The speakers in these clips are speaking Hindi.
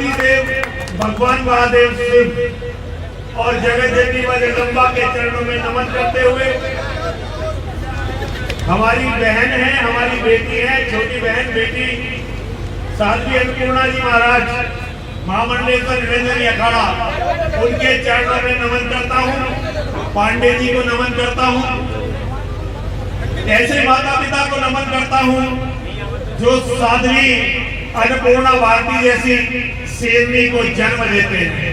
देवादी देव भगवान महादेव शिव और जगत जननी व जगदम्बा के चरणों में नमन करते हुए, हमारी बहन है, हमारी बेटी है, छोटी बहन बेटी साध्वी अन्नपूर्णा जी महाराज महामंडलेश्वर निरंजनी अखाड़ा, उनके चरणों में नमन करता हूँ। पांडे जी को नमन करता हूँ। ऐसे माता पिता को नमन करता हूँ जो साध्वी अन्नपूर्णा भारती जैसी शेरनी को जन्म देते हैं।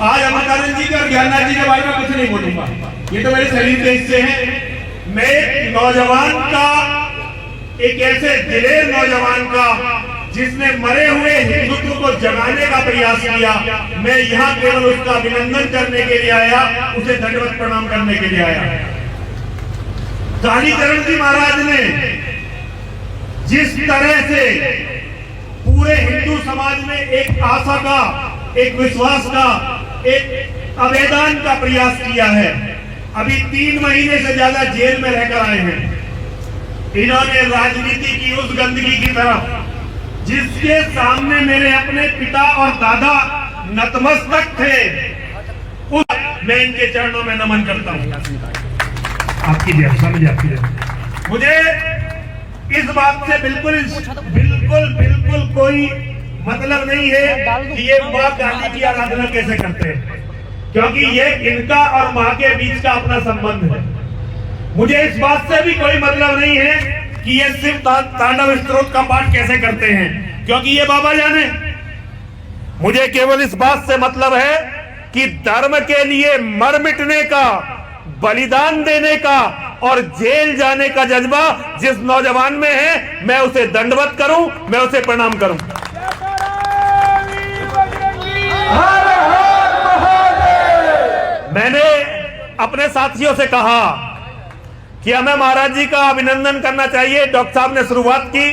आज अमरकानंद जी के और ज्ञाननाथ जी के बारे में कुछ नहीं बोलूंगा, ये तो मेरे शरीर के हिस्से हैं। मैं एक नौजवान का, एक ऐसे दिलेर नौजवान का जिसने मरे हुए हिंदुत्व को जगाने का प्रयास किया, मैं यहाँ केवल उसका अभिनंदन करने के लिए आया, उसे दंडवत प्रणाम करने के लिए आया। कालीचरण जी महाराज ने जिस तरह से पूरे हिंदू समाज में एक आशा का, एक विश्वास का, एक आवेदन का प्रयास किया है, अभी 3 महीने से ज्यादा जेल में रहकर आए हैं। इन्होंने राजनीति की उस गंदगी की तरफ जिसके सामने मेरे अपने पिता और दादा नतमस्तक थे, मैं इनके चरणों में नमन करता हूं। आपकी जय, समझ आपकी जय। मुझे इस बात से बिल्कुल बिल्कुल बिल्कुल कोई मतलब नहीं है कि ये माँ काली की आराधना कैसे करते हैं, क्योंकि ये इनका और माँ के बीच का अपना संबंध है। मुझे इस बात से भी कोई मतलब नहीं है कि ये शिव तांडव स्तोत्र का पाठ कैसे करते हैं, क्योंकि ये बाबा जाने। मुझे केवल इस बात से मतलब है कि धर्म के लिए मर मिटने का, बलिदान देने का और जेल जाने का जज्बा जिस नौजवान में है, मैं उसे दंडवत करूं, मैं उसे प्रणाम करूं। मैंने अपने साथियों से कहा कि हमें महाराज जी का अभिनंदन करना चाहिए। डॉक्टर साहब ने शुरुआत की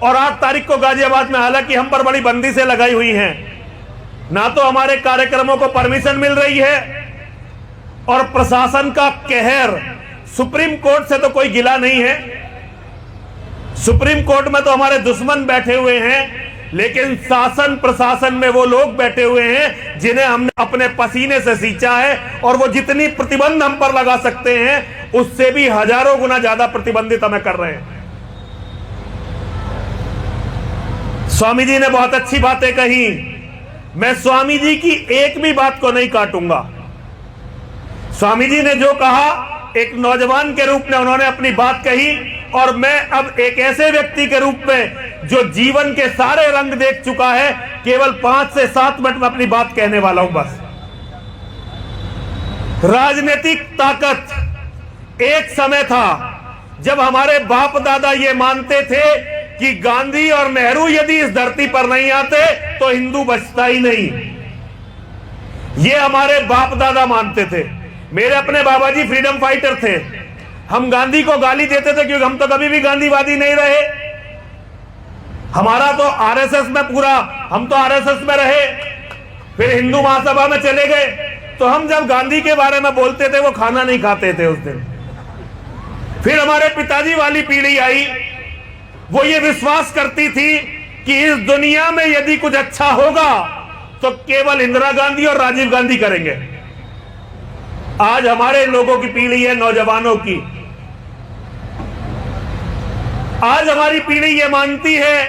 और 8 तारीख को गाजियाबाद में, हालांकि हम पर बड़ी बंदिशें लगाई हुई हैं, ना तो हमारे कार्यक्रमों को परमिशन मिल रही है और प्रशासन का कहर, सुप्रीम कोर्ट से तो कोई गिला नहीं है, सुप्रीम कोर्ट में तो हमारे दुश्मन बैठे हुए हैं, लेकिन शासन प्रशासन में वो लोग बैठे हुए हैं जिन्हें हमने अपने पसीने से सींचा है, और वो जितनी प्रतिबंध हम पर लगा सकते हैं उससे भी हजारों गुना ज्यादा प्रतिबंधित हमें कर रहे हैं। स्वामी जी ने बहुत अच्छी बातें कही, मैं स्वामी जी की एक भी बात को नहीं काटूंगा। स्वामी जी ने जो कहा, एक नौजवान के रूप में उन्होंने अपनी बात कही, और मैं अब एक ऐसे व्यक्ति के रूप में जो जीवन के सारे रंग देख चुका है, केवल 5 से 7 मिनट में अपनी बात कहने वाला हूं बस। राजनीतिक ताकत, एक समय था जब हमारे बाप दादा ये मानते थे कि गांधी और नेहरू यदि इस धरती पर नहीं आते तो हिंदू बचता ही नहीं। ये हमारे बाप दादा मानते थे। मेरे अपने बाबा जी फ्रीडम फाइटर थे। हम गांधी को गाली देते थे क्योंकि हम तो कभी भी गांधीवादी नहीं रहे। हमारा तो आरएसएस में पूरा, हम तो आरएसएस में रहे, फिर हिंदू महासभा में चले गए, तो हम जब गांधी के बारे में बोलते थे वो खाना नहीं खाते थे उस दिन। फिर हमारे पिताजी वाली पीढ़ी आई, वो ये विश्वास करती थी कि इस दुनिया में यदि कुछ अच्छा होगा तो केवल इंदिरा गांधी और राजीव गांधी करेंगे। आज हमारे लोगों की पीढ़ी है, नौजवानों की। आज हमारी पीढ़ी ये मानती है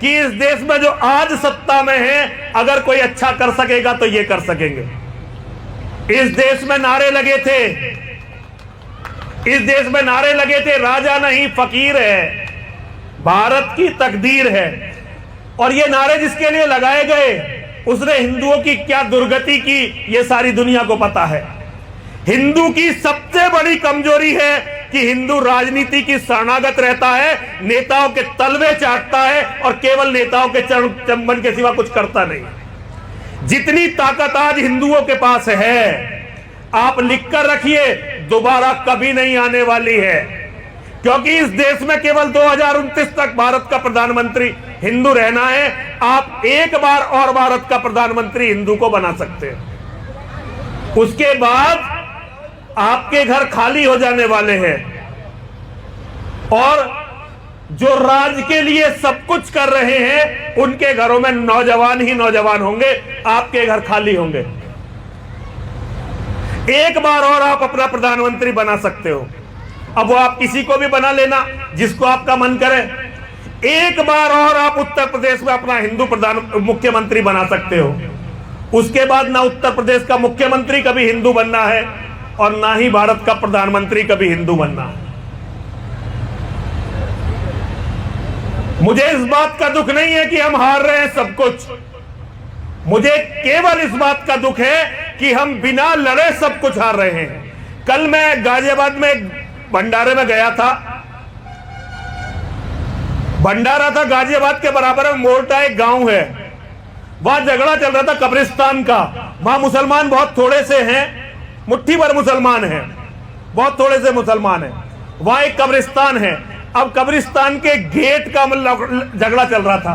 कि इस देश में जो आज सत्ता में है, अगर कोई अच्छा कर सकेगा तो ये कर सकेंगे। इस देश में नारे लगे थे, इस देश में नारे लगे थे, राजा नहीं फकीर है, भारत की तकदीर है। और ये नारे जिसके लिए लगाए गए, उसने हिंदुओं की क्या दुर्गति की, ये सारी दुनिया को पता है। हिंदू की सबसे बड़ी कमजोरी है कि हिंदू राजनीति की शरणागत रहता है, नेताओं के तलवे चाटता है और केवल नेताओं के चंबन के सिवा कुछ करता नहीं। जितनी ताकत आज हिंदुओं के पास है, आप लिखकर रखिए, दोबारा कभी नहीं आने वाली है, क्योंकि इस देश में केवल 2029 तक भारत का प्रधानमंत्री हिंदू रहना है। आप एक बार और भारत का प्रधानमंत्री हिंदू को बना सकते हैं, उसके बाद आपके घर खाली हो जाने वाले हैं। और जो राज के लिए सब कुछ कर रहे हैं, उनके घरों में नौजवान ही नौजवान होंगे, आपके घर खाली होंगे। एक बार और आप अपना प्रधानमंत्री बना सकते हो। अब वो आप किसी को भी बना लेना जिसको आपका मन करे। एक बार और आप उत्तर प्रदेश में अपना हिंदू मुख्यमंत्री बना सकते हो। उसके बाद ना उत्तर प्रदेश का मुख्यमंत्री कभी हिंदू बनना है और ना ही भारत का प्रधानमंत्री कभी हिंदू बनना है। मुझे इस बात का दुख नहीं है कि हम हार रहे हैं सब कुछ, मुझे केवल इस बात का दुख है कि हम बिना लड़े सब कुछ हार रहे हैं। कल मैं गाजियाबाद में भंडारे में गया था। भंडारा था गाजियाबाद के बराबर में मोरटा एक गांव है, वहां झगड़ा चल रहा था कब्रिस्तान का। वहां मुसलमान बहुत थोड़े से हैं, मुट्ठी भर मुसलमान हैं, बहुत थोड़े से मुसलमान हैं। वहां एक कब्रिस्तान है। अब कब्रिस्तान के गेट का झगड़ा चल रहा था।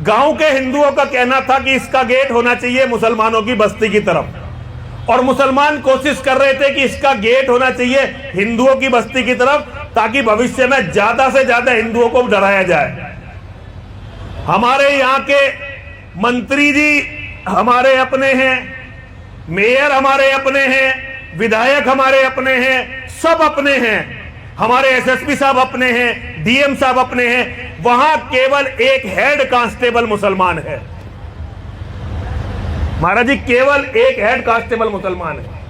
गांव के हिंदुओं का कहना था कि इसका गेट होना चाहिए मुसलमानों की बस्ती की तरफ, और मुसलमान कोशिश कर रहे थे कि इसका गेट होना चाहिए हिंदुओं की बस्ती की तरफ, ताकि भविष्य में ज्यादा से ज्यादा हिंदुओं को डराया जाए। हमारे यहाँ के मंत्री जी हमारे अपने हैं, मेयर हमारे अपने हैं, विधायक हमारे अपने हैं, सब अपने हैं। हमारे एसएसपी साहब अपने हैं, डीएम साहब अपने हैं। वहां केवल एक हेड कांस्टेबल मुसलमान है महाराज जी, केवल एक हेड कांस्टेबल मुसलमान है।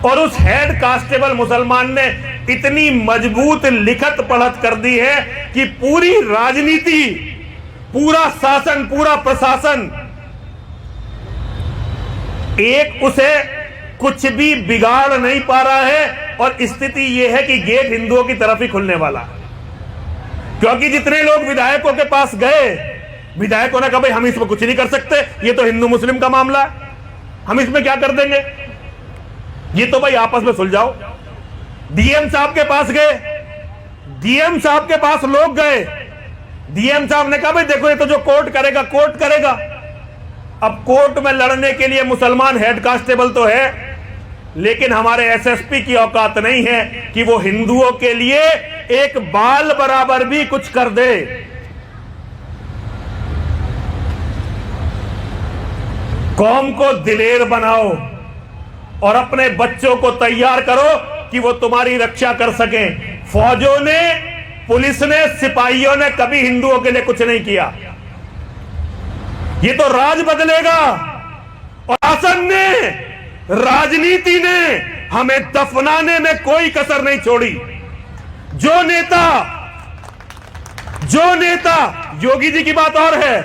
और उस हेड कांस्टेबल मुसलमान ने इतनी मजबूत लिखत पढ़त कर दी है कि पूरी राजनीति, पूरा शासन, पूरा प्रशासन एक उसे कुछ भी बिगाड़ नहीं पा रहा है। और स्थिति यह है कि गेट हिंदुओं की तरफ ही खुलने वाला, क्योंकि जितने लोग विधायकों के पास गए, विधायकों ने कहा भाई हम इसमें कुछ नहीं कर सकते, ये तो हिंदू मुस्लिम का मामला है, हम इसमें क्या कर देंगे, ये तो भाई आपस में सुलझाओ। डीएम साहब के पास गए, डीएम साहब के पास लोग गए, डीएम साहब ने कहा भाई देखो ये तो जो कोर्ट करेगा कोर्ट करेगा। अब कोर्ट में लड़ने के लिए मुसलमान हेड कांस्टेबल तो है, लेकिन हमारे एसएसपी की औकात नहीं है कि वो हिंदुओं के लिए एक बाल बराबर भी कुछ कर दे। कौम को दिलेर बनाओ और अपने बच्चों को तैयार करो कि वो तुम्हारी रक्षा कर सके। फौजों ने, पुलिस ने, सिपाहियों ने कभी हिंदुओं के लिए कुछ नहीं किया। ये तो राज बदलेगा, और शासन ने, राजनीति ने हमें दफनाने में कोई कसर नहीं छोड़ी। जो नेता योगी जी की बात और है,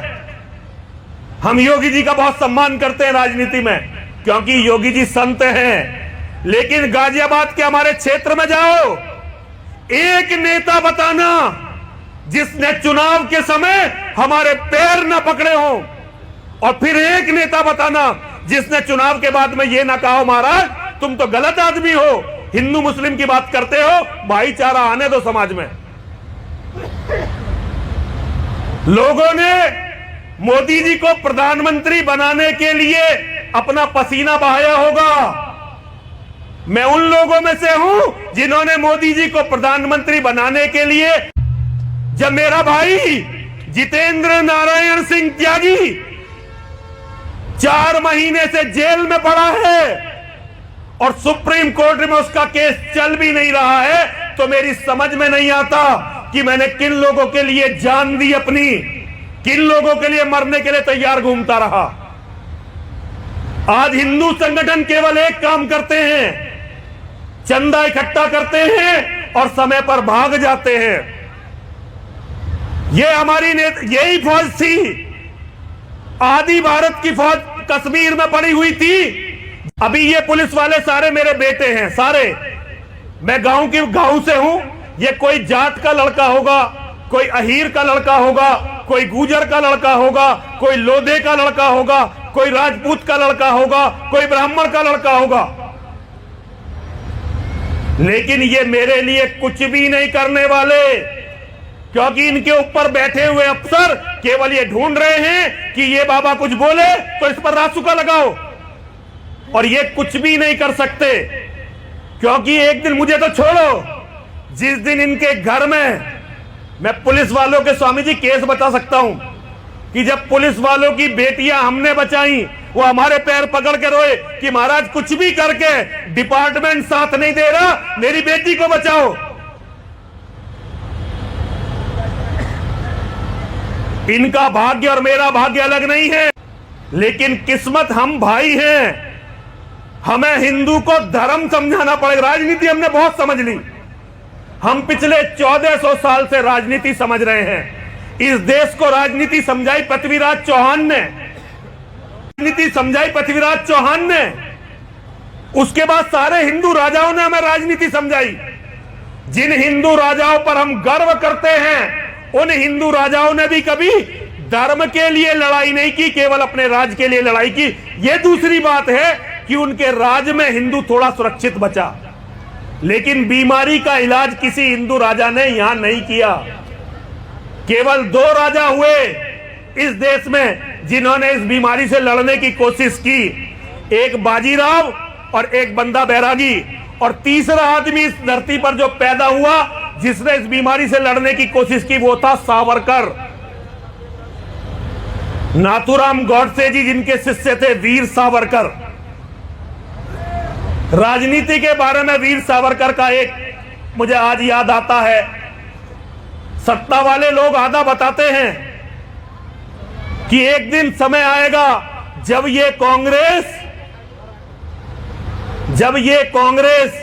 हम योगी जी का बहुत सम्मान करते हैं राजनीति में, क्योंकि योगी जी संत हैं। लेकिन गाजियाबाद के हमारे क्षेत्र में जाओ, एक नेता बताना जिसने चुनाव के समय हमारे पैर न पकड़े हो, और फिर एक नेता बताना जिसने चुनाव के बाद में यह ना कहा महाराज तुम तो गलत आदमी हो, हिंदू मुस्लिम की बात करते हो, भाईचारा आने दो समाज में। लोगों ने मोदी जी को प्रधानमंत्री बनाने के लिए अपना पसीना बहाया होगा। मैं उन लोगों में से हूं जिन्होंने मोदी जी को प्रधानमंत्री बनाने के लिए, जब मेरा भाई जितेंद्र नारायण सिंह त्यागी 4 महीने से जेल में पड़ा है और सुप्रीम कोर्ट में उसका केस चल भी नहीं रहा है, तो मेरी समझ में नहीं आता कि मैंने किन लोगों के लिए जान दी अपनी, किन लोगों के लिए मरने के लिए तैयार घूमता रहा। आज हिंदू संगठन केवल एक काम करते हैं, चंदा इकट्ठा करते हैं और समय पर भाग जाते हैं। ये हमारी यही फौज थी, आधी भारत की फौज कश्मीर में पड़ी हुई थी। अभी ये पुलिस वाले सारे मेरे बेटे हैं, सारे। मैं गांव से हूं। ये कोई जाट का लड़का होगा, कोई अहीर का लड़का होगा, कोई गुजर का लड़का होगा, कोई लोधे का लड़का होगा, कोई राजपूत का लड़का होगा, कोई ब्राह्मण का लड़का होगा, लेकिन ये मेरे लिए कुछ भी नहीं करने वाले, क्योंकि इनके ऊपर बैठे हुए अफसर केवल ये ढूंढ रहे हैं कि ये बाबा कुछ बोले तो इस पर रासुका लगाओ, और ये कुछ भी नहीं कर सकते। क्योंकि एक दिन, मुझे तो छोड़ो, जिस दिन इनके घर में मैं पुलिस वालों के स्वामी जी केस बता सकता हूं कि जब पुलिस वालों की बेटियां हमने बचाई, वो हमारे पैर पकड़ के रोए कि महाराज कुछ भी करके डिपार्टमेंट साथ नहीं दे रहा, मेरी बेटी को बचाओ। इनका भाग्य और मेरा भाग्य अलग नहीं है, लेकिन किस्मत हम भाई हैं। हमें हिंदू को धर्म समझाना पड़ेगा। राजनीति हमने बहुत समझ ली। हम पिछले 1400 साल से राजनीति समझ रहे हैं। इस देश को राजनीति समझाई पृथ्वीराज चौहान ने, राजनीति समझाई पृथ्वीराज चौहान ने। उसके बाद सारे हिंदू राजाओं ने हमें राजनीति समझाई। जिन हिंदू राजाओं पर हम गर्व करते हैं, उन हिंदू राजाओं ने भी कभी धर्म के लिए लड़ाई नहीं की, केवल अपने राज के लिए लड़ाई की। यह दूसरी बात है कि उनके राज में हिंदू थोड़ा सुरक्षित बचा, लेकिन बीमारी का इलाज किसी हिंदू राजा ने यहां नहीं किया। केवल 2 राजा हुए इस देश में जिन्होंने इस बीमारी से लड़ने की कोशिश की, एक बाजीराव और एक बंदा बैरागी। और तीसरा आदमी इस धरती पर जो पैदा हुआ जिसने इस बीमारी से लड़ने की कोशिश की, वो था सावरकर। नाथूराम गॉडसे जी जिनके शिष्य थे, वीर सावरकर। राजनीति के बारे में वीर सावरकर का एक मुझे आज याद आता है। सत्ता वाले लोग आधा बताते हैं कि एक दिन समय आएगा जब ये कांग्रेस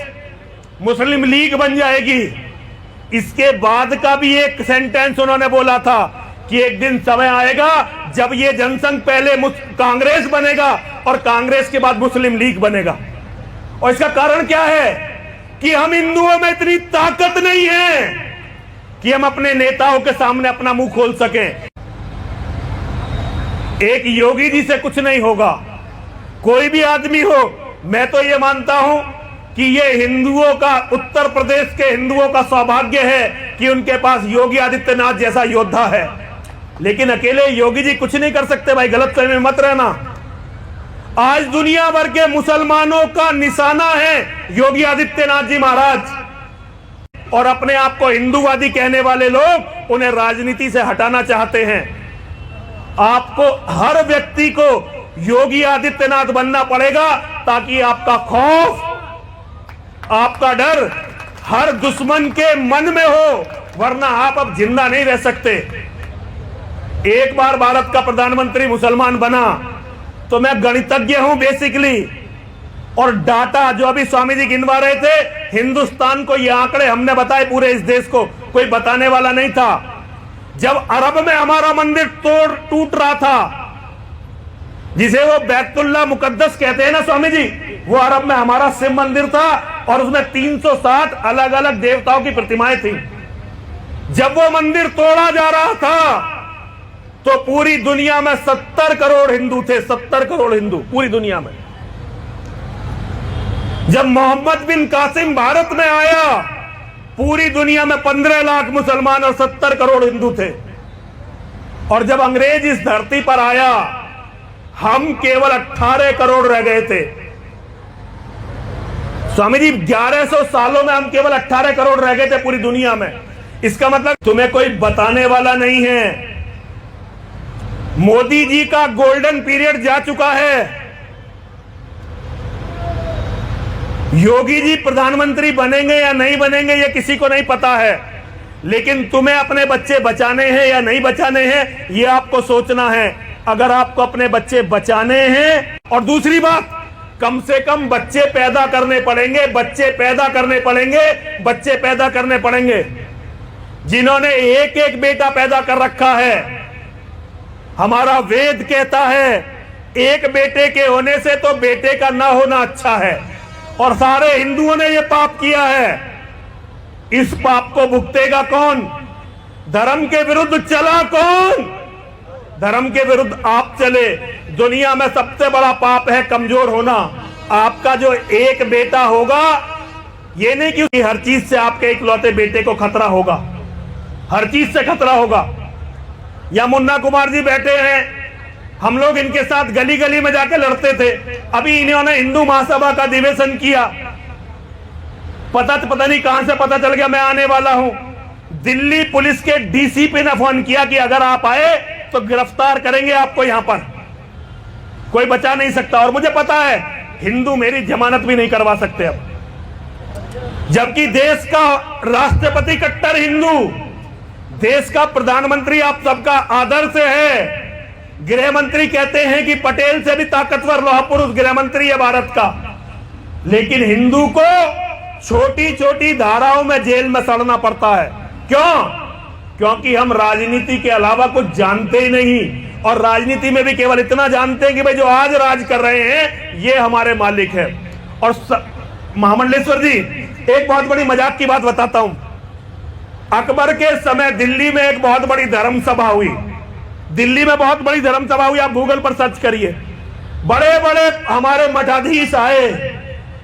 मुस्लिम लीग बन जाएगी। इसके बाद का भी एक सेंटेंस उन्होंने बोला था कि एक दिन समय आएगा जब ये जनसंघ पहले कांग्रेस बनेगा और कांग्रेस के बाद मुस्लिम लीग बनेगा। और इसका कारण क्या है कि हम हिंदुओं में इतनी ताकत नहीं है कि हम अपने नेताओं के सामने अपना मुंह खोल सकें। एक योगी जी से कुछ नहीं होगा, कोई भी आदमी हो। मैं तो ये मानता हूं कि ये हिंदुओं का, उत्तर प्रदेश के हिंदुओं का सौभाग्य है कि उनके पास योगी आदित्यनाथ जैसा योद्धा है। लेकिन अकेले योगी जी कुछ नहीं कर सकते भाई, गलतफहमी में मत रहना। आज दुनिया भर के मुसलमानों का निशाना है योगी आदित्यनाथ जी महाराज। और अपने आप को हिंदूवादी कहने वाले लोग उन्हें राजनीति से हटाना चाहते हैं। आपको, हर व्यक्ति को योगी आदित्यनाथ बनना पड़ेगा ताकि आपका खौफ, आपका डर हर दुश्मन के मन में हो, वरना आप अब जिंदा नहीं रह सकते। एक बार भारत का प्रधानमंत्री मुसलमान बना तो मैं गणितज्ञ हूं बेसिकली, और डाटा जो अभी स्वामी जी गिनवा रहे थे, हिंदुस्तान को ये आंकड़े हमने बताए, पूरे इस देश को कोई बताने वाला नहीं था। जब अरब में हमारा मंदिर टूट रहा था, जिसे वो बैतुल्ला मुकद्दस कहते हैं ना स्वामी जी, वो अरब में हमारा शिव मंदिर था और उसमें 360 अलग अलग देवताओं की प्रतिमाएं थी। जब वो मंदिर तोड़ा जा रहा था तो पूरी दुनिया में 70 करोड़ हिंदू थे, 70 करोड़ हिंदू पूरी दुनिया में। जब मोहम्मद बिन कासिम भारत में आया, पूरी दुनिया में 15 लाख मुसलमान और 70 करोड़ हिंदू थे। और जब अंग्रेज इस धरती पर आया, हम केवल 18 करोड़ रह गए थे। स्वामी जी 1100 सालों में हम केवल 18 करोड़ रह गए थे पूरी दुनिया में। इसका मतलब तुम्हें कोई बताने वाला नहीं है। मोदी जी का गोल्डन पीरियड जा चुका है। योगी जी प्रधानमंत्री बनेंगे या नहीं बनेंगे ये किसी को नहीं पता है, लेकिन तुम्हें अपने बच्चे बचाने हैं या नहीं बचाने हैं ये आपको सोचना है। अगर आपको अपने बच्चे बचाने हैं, और दूसरी बात, कम से कम बच्चे पैदा करने पड़ेंगे, बच्चे पैदा करने पड़ेंगे, बच्चे पैदा करने पड़ेंगे। जिन्होंने एक एक बेटा पैदा कर रखा है, हमारा वेद कहता है एक बेटे के होने से तो बेटे का ना होना अच्छा है। और सारे हिंदुओं ने यह पाप किया है। इस पाप को भुगतेगा कौन? धर्म के विरुद्ध चला कौन? धर्म के विरुद्ध आप चले। दुनिया में सबसे बड़ा पाप है कमजोर होना। आपका जो एक बेटा होगा, ये नहीं कि हर चीज से आपके इकलौते बेटे को खतरा होगा, हर चीज से खतरा होगा। या मुन्ना कुमार जी बैठे हैं, हम लोग इनके साथ गली गली में जाके लड़ते थे। अभी इन्होंने हिंदू महासभा का अधिवेशन किया, पता नहीं कहां से पता चल गया मैं आने वाला हूं। दिल्ली पुलिस के डीसीपी ने फोन किया कि अगर आप आए तो गिरफ्तार करेंगे आपको, यहां पर कोई बचा नहीं सकता। और मुझे पता है हिंदू मेरी जमानत भी नहीं करवा सकते अब, जबकि देश का राष्ट्रपति कट्टर हिंदू, देश का प्रधानमंत्री आप सबका आदर से है, गृह मंत्री कहते हैं कि पटेल से भी ताकतवर लौह पुरुष गृह मंत्री है भारत का, लेकिन हिंदू को छोटी छोटी धाराओं में जेल में सड़ना पड़ता है। क्यों? क्योंकि हम राजनीति के अलावा कुछ जानते ही नहीं, और राजनीति में भी केवल इतना जानते हैं कि भाई जो आज राज कर रहे हैं ये हमारे मालिक है। और महामंडलेश्वर जी, एक बहुत बड़ी मजाक की बात बताता हूं। अकबर के समय दिल्ली में एक बहुत बड़ी धर्म सभा हुई, दिल्ली में बहुत बड़ी धर्म सभा हुई, आप गूगल पर सर्च करिए। बड़े बड़े हमारे मठाधीश आए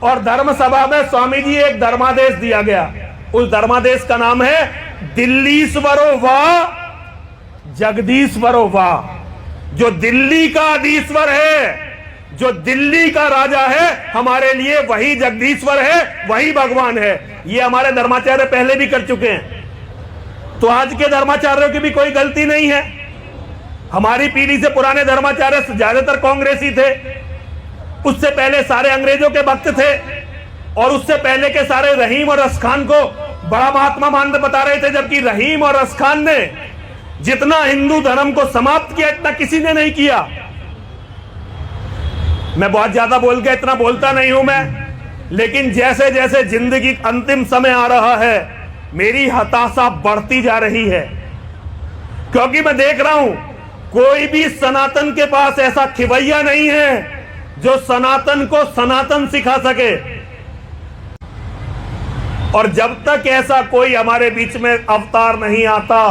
और धर्म सभा में स्वामी जी एक धर्मादेश दिया गया। उस धर्मादेश का नाम है दिल्लीश्वरो वाह जगदीश्वरो वाह। जो दिल्ली का अधीश्वर है, जो दिल्ली का राजा है, हमारे लिए वही जगदीश्वर है, वही भगवान है। ये हमारे धर्माचार्य पहले भी कर चुके हैं, तो आज के धर्माचार्यों की भी कोई गलती नहीं है। हमारी पीढ़ी से पुराने धर्माचार्य ज्यादातर कांग्रेसी थे, उससे पहले सारे अंग्रेजों के भक्त थे, और उससे पहले के सारे रहीम और रसखान को बड़ा महात्मा मानते बता रहे थे, जबकि रहीम और रसखान ने जितना हिंदू धर्म को समाप्त किया इतना किसी ने नहीं किया। मैं बहुत ज्यादा बोल के इतना बोलता नहीं हूं मैं, लेकिन जैसे जैसे जिंदगी अंतिम समय आ रहा है मेरी हताशा बढ़ती जा रही है, क्योंकि मैं देख रहा हूं कोई भी सनातन के पास ऐसा खिवैया नहीं है जो सनातन को सनातन सिखा सके। और जब तक ऐसा कोई हमारे बीच में अवतार नहीं आता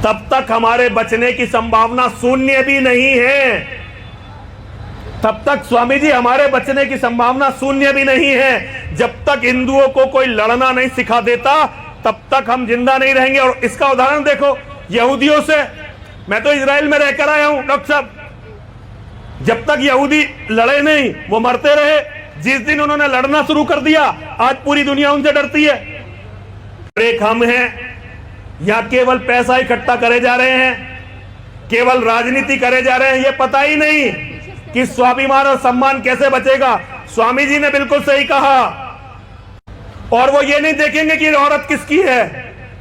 तब तक हमारे बचने की संभावना शून्य भी नहीं है। तब तक स्वामी जी हमारे बचने की संभावना शून्य भी नहीं है। जब तक हिंदुओं को कोई लड़ना नहीं सिखा देता तब तक हम जिंदा नहीं रहेंगे। और इसका उदाहरण देखो यहूदियों से। मैं तो इजराइल में रहकर आया हूं डॉक्टर साहब, जब तक यहूदी लड़े नहीं वो मरते रहे। जिस दिन उन्होंने लड़ना शुरू कर दिया आज पूरी दुनिया उनसे डरती है। एक हम हैं या केवल पैसा इकट्ठा करे जा रहे हैं, केवल राजनीति करे जा रहे हैं, ये पता ही नहीं कि स्वाभिमान और सम्मान कैसे बचेगा। स्वामी जी ने बिल्कुल सही कहा। और वो ये नहीं देखेंगे कि औरत किसकी है,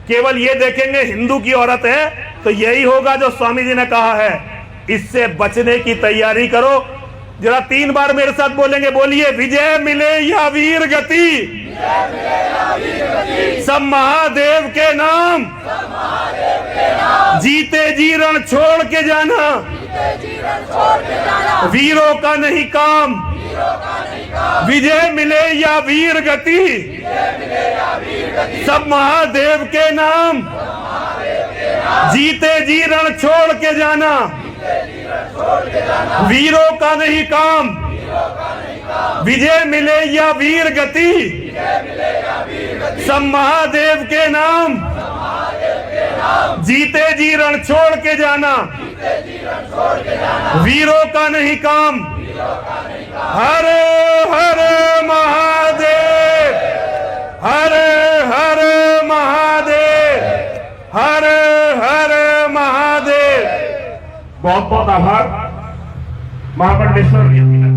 केवल ये देखेंगे हिंदू की औरत है तो यही होगा जो स्वामी जी ने कहा है। इससे बचने की तैयारी करो। जरा 3 बार मेरे साथ बोलेंगे, बोलिए विजय मिले या वीर गति, सब महादेव के नाम, जीते जी रण छोड़ के जाना, वीरों का नहीं काम, विजय मिले या वीर गति, सब महादेव के नाम, जीते जी रण छोड़ के जाना, वीरों का नहीं काम, विजय मिले या वीर गति, सब महादेव के नाम, जीते जी रण छोड़ के जाना, वीरों का नहीं काम। हर हर महादेव, हर हर महादेव, हर हर महादेव। बहुत बहुत आभार महामंडलेश्वर।